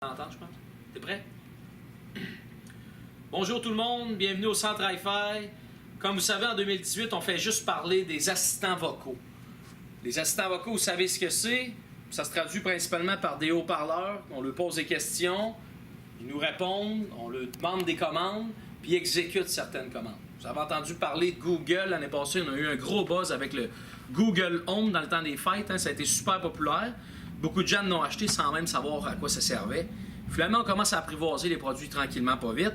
Entendre, je pense. T'es prêt? Bonjour tout le monde, bienvenue au Centre Hi-Fi. Comme vous savez, en 2018, on fait juste parler des assistants vocaux. Les assistants vocaux, vous savez ce que c'est? Ça se traduit principalement par des haut-parleurs. On leur pose des questions, ils nous répondent, on leur demande des commandes, puis ils exécutent certaines commandes. Vous avez entendu parler de Google l'année passée, on a eu un gros buzz avec le Google Home dans le temps des fêtes. Ça a été super populaire. Beaucoup de gens l'ont acheté sans même savoir à quoi ça servait. Finalement, on commence à apprivoiser les produits tranquillement, pas vite.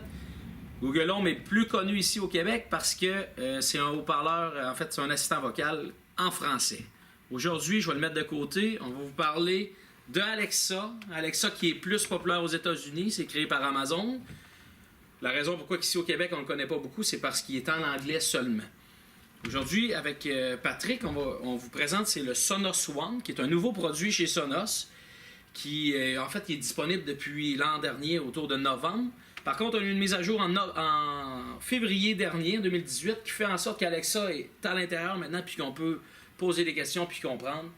Google Home est plus connu ici au Québec parce que c'est un haut-parleur, en fait, c'est un assistant vocal en français. Aujourd'hui, je vais le mettre de côté. On va vous parler de Alexa. Alexa qui est plus populaire aux États-Unis, c'est créé par Amazon. La raison pourquoi ici au Québec, on ne le connaît pas beaucoup, c'est parce qu'il est en anglais seulement. Aujourd'hui, avec Patrick, on vous présente, c'est le Sonos One, qui est un nouveau produit chez Sonos, qui en fait est disponible depuis l'an dernier, autour de novembre. Par contre, on a eu une mise à jour en février dernier, 2018, qui fait en sorte qu'Alexa est à l'intérieur maintenant, puis qu'on peut poser des questions puis comprendre,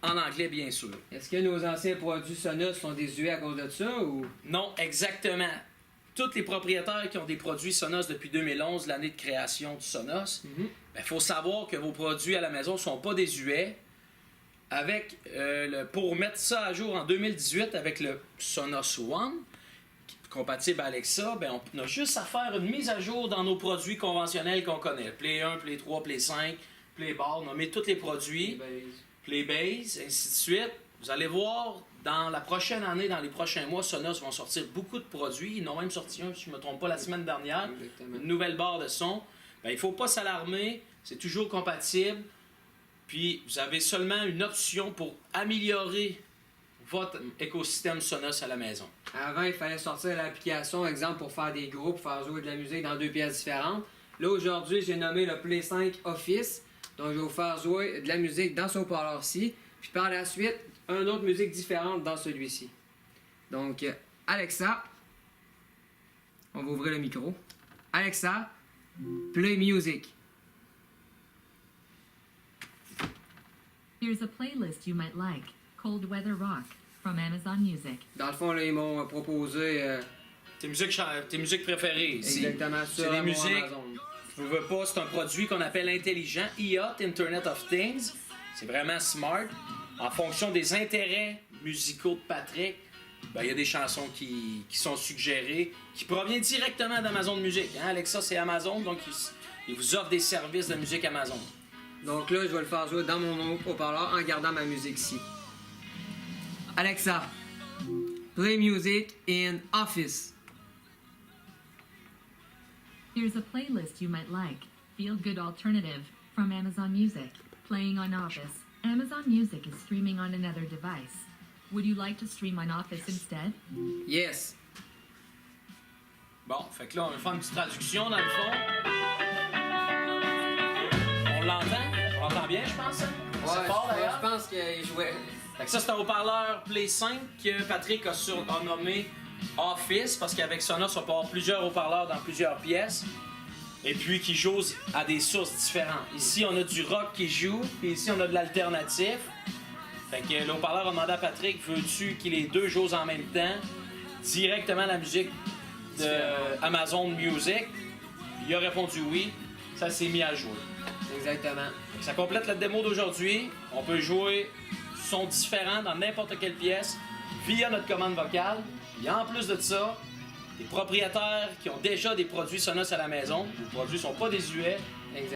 en anglais bien sûr. Est-ce que nos anciens produits Sonos sont désuets à cause de ça ou... Non, exactement. Tous les propriétaires qui ont des produits Sonos depuis 2011, l'année de création du Sonos, faut savoir que vos produits à la maison ne sont pas désuets. Pour mettre ça à jour en 2018 avec le Sonos One, compatible à Alexa, on a juste à faire une mise à jour dans nos produits conventionnels qu'on connaît. Play 1, Play 3, Play 5, Play Bar, nommer tous les produits, Play Base, ainsi de suite. Vous allez voir, dans la prochaine année, dans les prochains mois, Sonos vont sortir beaucoup de produits. Ils en ont même sorti un, si je ne me trompe pas, la semaine dernière. Exactement. Une nouvelle barre de son. Il ne faut pas s'alarmer, c'est toujours compatible. Puis, vous avez seulement une option pour améliorer votre écosystème Sonos à la maison. Avant, il fallait sortir l'application, exemple, pour faire des groupes, faire jouer de la musique dans deux pièces différentes. Là, aujourd'hui, j'ai nommé le Play 5 Office. Donc, je vais vous faire jouer de la musique dans ce haut-parleur-ci. Puis, par la suite, une autre musique différente dans celui-ci. Donc, Alexa, on va ouvrir le micro. Alexa, play music. Here's a playlist you might like. Cold Weather Rock from Amazon Music. Dans le fond, là, ils m'ont proposé Tes musiques préférées ici. exactement ça. C'est des à mon musiques, Amazon. je ne veux pas, c'est un produit qu'on appelle intelligent, IoT, Internet of Things. C'est vraiment smart. En fonction des intérêts musicaux de Patrick, il y a des chansons qui sont suggérées, qui proviennent directement d'Amazon Music. Alexa, c'est Amazon, donc ils vous offrent des services de musique Amazon. Donc là, je vais le faire jouer dans mon haut-parleur en gardant ma musique ici. Alexa, play music in Office. Here's a playlist you might like. Feel Good Alternative from Amazon Music. Playing on Office. Amazon Music is streaming on another device. Would you like to stream on Office instead? Yes. Bon, fait que là, on va faire une petite traduction dans le fond. On l'entend? On l'entend bien, je pense. Hein? C'est fort d'ailleurs. Je pense qu'il jouait. Fait que ça, c'est un haut-parleur Play 5 que Patrick a nommé Office, parce qu'avec Sonos, on peut avoir plusieurs haut-parleurs dans plusieurs pièces, et puis qui jouent à des sources différentes. Ici, on a du rock qui joue, puis ici, on a de l'alternatif. Fait que le haut-parleur a demandé à Patrick, veux-tu qu'il les deux jouent en même temps, directement la musique de Amazon Music? Puis il a répondu oui, ça s'est mis à jouer. Exactement. Fait que ça complète la démo d'aujourd'hui. On peut jouer sons différents dans n'importe quelle pièce via notre commande vocale. Et en plus de ça, les propriétaires qui ont déjà des produits Sonos à la maison, les produits ne sont pas désuets,